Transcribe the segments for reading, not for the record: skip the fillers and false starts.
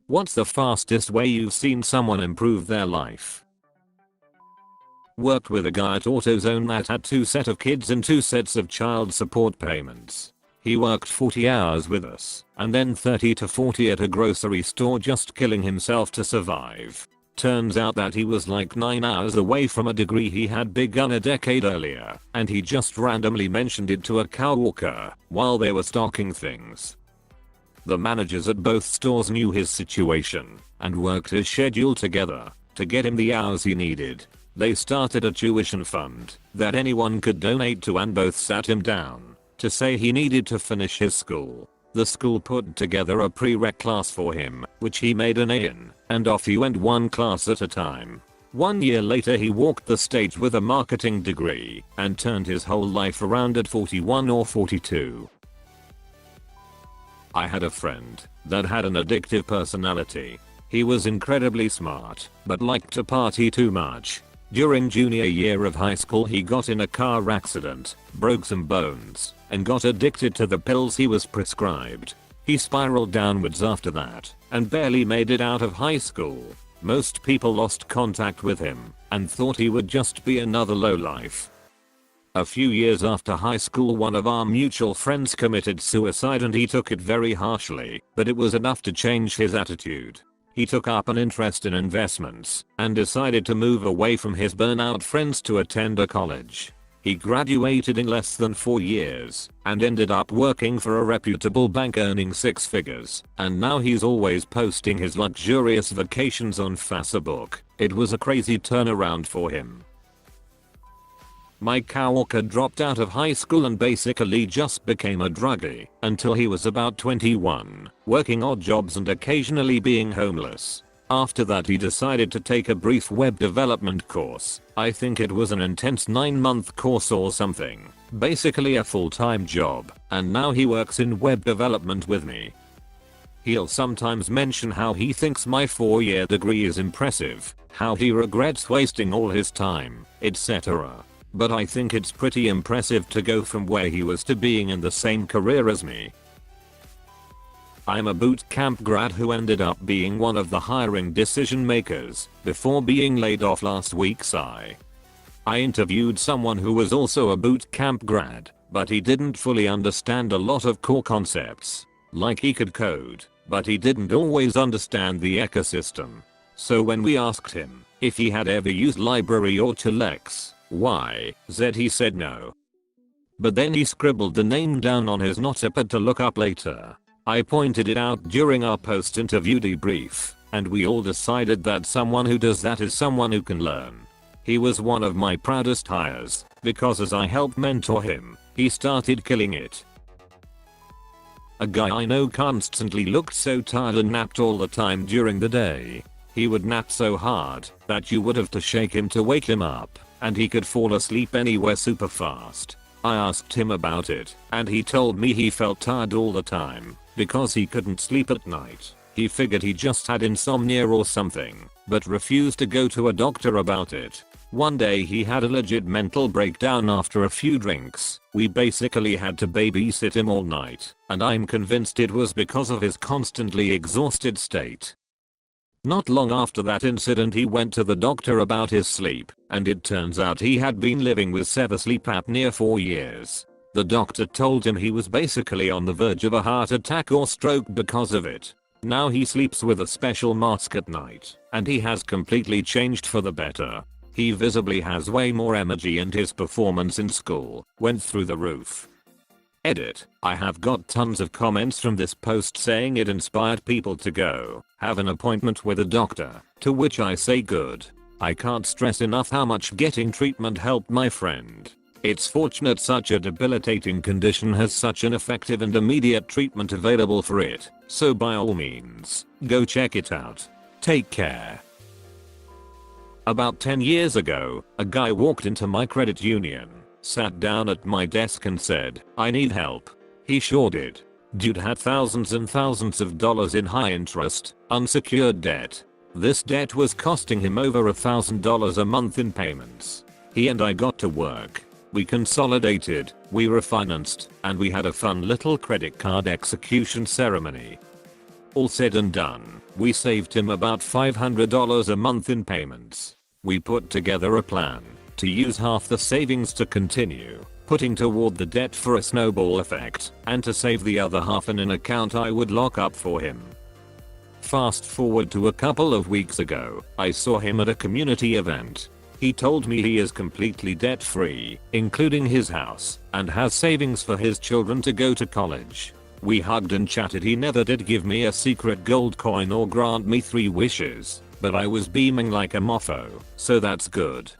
What's the fastest way you've seen someone improve their life? Worked with a guy at AutoZone that had 2 sets of kids and 2 sets of child support payments. He worked 40 hours with us and then 30 to 40 at a grocery store, just killing himself to survive. Turns out that he was like 9 hours away from a degree he had begun a decade earlier, and he just randomly mentioned it to a coworker while they were stocking things. The managers at both stores knew his situation and worked his schedule together to get him the hours he needed. They started a tuition fund that anyone could donate to, and both sat him down to say he needed to finish his school. The school put together a prereq class for him, which he made an A in, and off he went, 1 class at a time. 1 year later he walked the stage with a marketing degree and turned his whole life around at 41 or 42. I had a friend that had an addictive personality. He was incredibly smart, but liked to party too much. During junior year of high school he got in a car accident, broke some bones, and got addicted to the pills he was prescribed. He spiraled downwards after that and barely made it out of high school. Most people lost contact with him and thought he would just be another lowlife. A few years after high school, one of our mutual friends committed suicide, and he took it very harshly, but it was enough to change his attitude. He took up an interest in investments and decided to move away from his burnout friends to attend a college. He graduated in less than 4 years and ended up working for a reputable bank, earning 6 figures, and now he's always posting his luxurious vacations on Facebook. It was a crazy turnaround for him. My coworker dropped out of high school and basically just became a druggie until he was about 21, working odd jobs and occasionally being homeless. After that he decided to take a brief web development course. I think it was an intense 9-month course or something. Basically a full-time job, and now he works in web development with me. He'll sometimes mention how he thinks my 4-year degree is impressive, how he regrets wasting all his time, etc. But I think it's pretty impressive to go from where he was to being in the same career as me. I'm a boot camp grad who ended up being one of the hiring decision makers before being laid off last week. I interviewed someone who was also a boot camp grad, but he didn't fully understand a lot of core concepts. Like he could code, but he didn't always understand the ecosystem. So when we asked him if he had ever used library or telex, he said no. But then he scribbled the name down on his notepad to look up later. I pointed it out during our post-interview debrief, and we all decided that someone who does that is someone who can learn. He was one of my proudest hires, because as I helped mentor him, he started killing it. A guy I know constantly looked so tired and napped all the time during the day. He would nap so hard that you would have to shake him to wake him up, and he could fall asleep anywhere super fast. I asked him about it, and he told me he felt tired all the time because he couldn't sleep at night. He figured he just had insomnia or something, but refused to go to a doctor about it. One day he had a legit mental breakdown after a few drinks. We basically had to babysit him all night, and I'm convinced it was because of his constantly exhausted state. Not long after that incident he went to the doctor about his sleep, and it turns out he had been living with severe sleep apnea for years. The doctor told him he was basically on the verge of a heart attack or stroke because of it. Now he sleeps with a special mask at night, and he has completely changed for the better. He visibly has way more energy and his performance in school went through the roof. Edit. I have got tons of comments from this post saying it inspired people to go have an appointment with a doctor, to which I say good. I can't stress enough how much getting treatment helped my friend. It's fortunate such a debilitating condition has such an effective and immediate treatment available for it, so by all means, go check it out. Take care. About 10 years ago, a guy walked into my credit union, sat down at my desk and said, "I need help." He sure did. Dude had thousands and thousands of dollars in high interest, unsecured debt. This debt was costing him over $1,000 a month in payments. He and I got to work. We consolidated, we refinanced, and we had a fun little credit card execution ceremony. All said and done, we saved him about $500 a month in payments. We put together a plan to use half the savings to continue putting toward the debt for a snowball effect, and to save the other half in an account I would lock up for him. Fast forward to a couple of weeks ago, I saw him at a community event. He told me he is completely debt free, including his house, and has savings for his children to go to college. We hugged and chatted. He never did give me a secret gold coin or grant me 3 wishes, but I was beaming like a mofo, so that's good.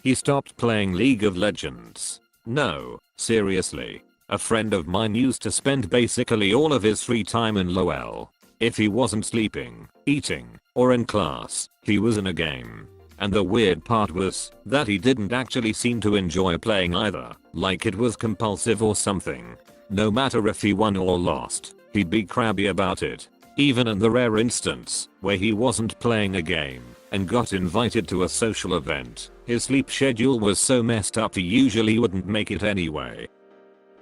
He stopped playing League of Legends. No, seriously. A friend of mine used to spend basically all of his free time in LOL. If he wasn't sleeping, eating, or in class, he was in a game. And the weird part was that he didn't actually seem to enjoy playing either, like it was compulsive or something. No matter if he won or lost, he'd be crabby about it. Even in the rare instance where he wasn't playing a game and got invited to a social event, his sleep schedule was so messed up he usually wouldn't make it anyway.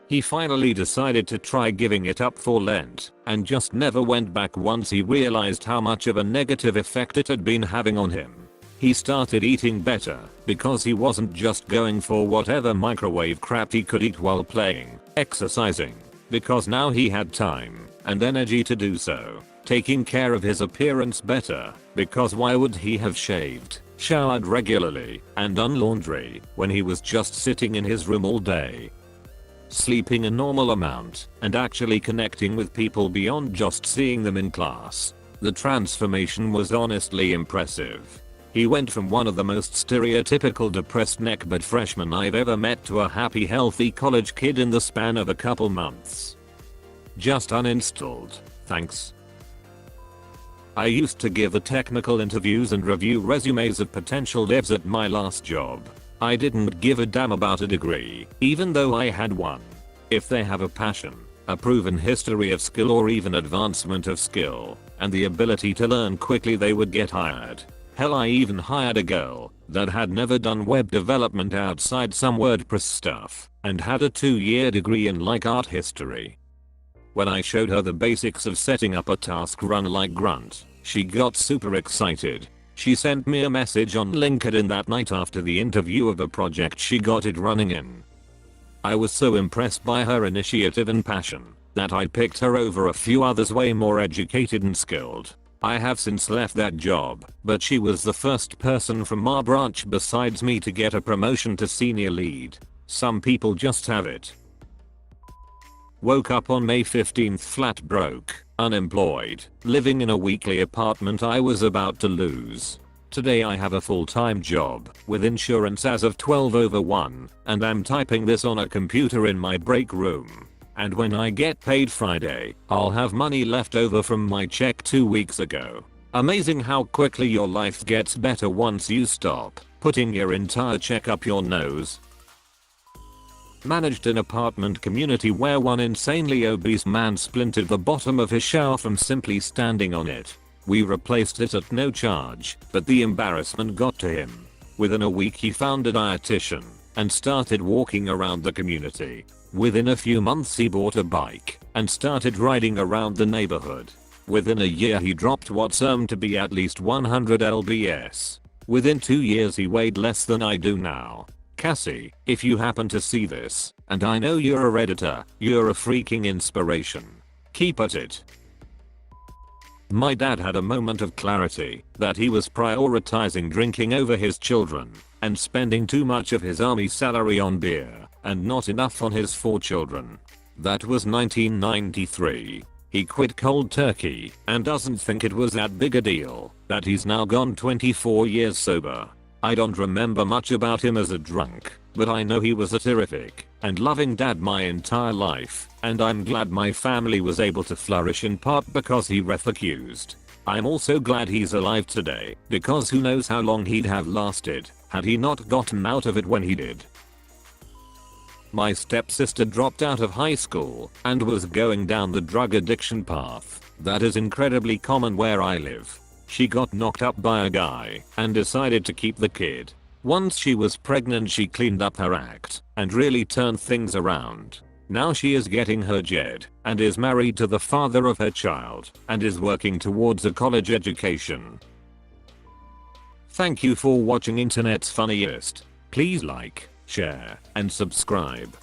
He finally decided to try giving it up for Lent, and just never went back once he realized how much of a negative effect it had been having on him. He started eating better, because he wasn't just going for whatever microwave crap he could eat while playing, exercising, because now he had time and energy to do so, taking care of his appearance better, because why would he have shaved, showered regularly, and done laundry when he was just sitting in his room all day? Sleeping a normal amount, and actually connecting with people beyond just seeing them in class. The transformation was honestly impressive. He went from one of the most stereotypical depressed neckbeard freshmen I've ever met to a happy healthy college kid in the span of a couple months. Just uninstalled, thanks. I used to give technical interviews and review resumes of potential devs at my last job. I didn't give a damn about a degree, even though I had one. If they have a passion, a proven history of skill or even advancement of skill, and the ability to learn quickly, they would get hired. Hell, I even hired a girl that had never done web development outside some WordPress stuff, and had a 2-year degree in art history. When I showed her the basics of setting up a task run like Grunt, she got super excited. She sent me a message on LinkedIn that night after the interview of a project she got it running in. I was so impressed by her initiative and passion that I picked her over a few others way more educated and skilled. I have since left that job, but she was the first person from our branch besides me to get a promotion to senior lead. Some people just have it. Woke up on May 15th flat broke, unemployed, living in a weekly apartment I was about to lose. Today I have a full-time job, with insurance as of 12:01, and I'm typing this on a computer in my break room. And when I get paid Friday, I'll have money left over from my check 2 weeks ago. Amazing how quickly your life gets better once you stop putting your entire check up your nose. Managed an apartment community where one insanely obese man splintered the bottom of his shower from simply standing on it. We replaced it at no charge, but the embarrassment got to him. Within a week he found a dietitian and started walking around the community. Within a few months he bought a bike and started riding around the neighborhood. Within a year he dropped what's to be at least 100 lbs. Within 2 years he weighed less than I do now. Cassie, if you happen to see this, and I know you're a Redditor, you're a freaking inspiration. Keep at it. My dad had a moment of clarity that he was prioritizing drinking over his children and spending too much of his army salary on beer and not enough on his 4 children. That was 1993. He quit cold turkey and doesn't think it was that big a deal that he's now gone 24 years sober. I don't remember much about him as a drunk, but I know he was a terrific and loving dad my entire life, and I'm glad my family was able to flourish in part because he refused. I'm also glad he's alive today, because who knows how long he'd have lasted had he not gotten out of it when he did. My stepsister dropped out of high school and was going down the drug addiction path that is incredibly common where I live. She got knocked up by a guy and decided to keep the kid. Once she was pregnant she cleaned up her act and really turned things around. Now she is getting her JED and is married to the father of her child and is working towards a college education. Thank you for watching Internet's Funniest. Please like, share, and subscribe.